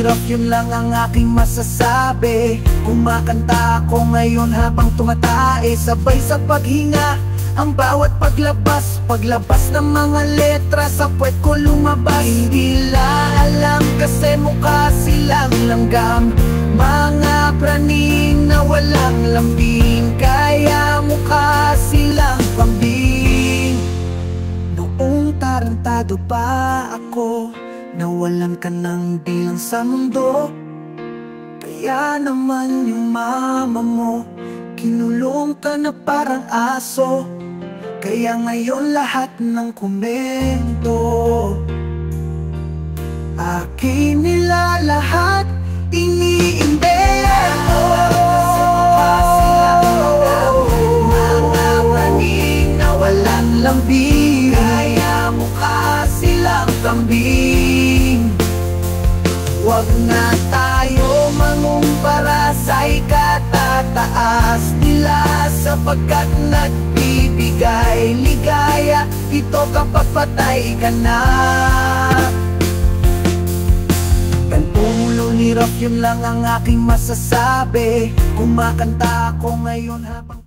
hirap, yun lang ang aking masasabi. Kumakanta ako ngayon habang tumatae, sabay sa paghinga ang bawat paglabas ng mga letra sa puwet ko lumabas. Hindi alam kasi mukha silang langgam, mga praning na walang lambing, kaya mukha silang pambing. Noong tarantado pa ako, nawalan ka ng bilang sa mundo, kaya naman yung mama mo kinulong ka na parang aso. Kaya ngayon lahat ng komento akin nila lahat iniimbento. Mga praning na walang lambing, kaya mukha silang kambing. Huwag na tayo mangumpara sa ikatataas nila, sapagkat nagbibigay ligaya ito kapag patay ka na. Gantong ulo hirap, yun lang ang aking masasabi. Kumakanta ako ngayon habang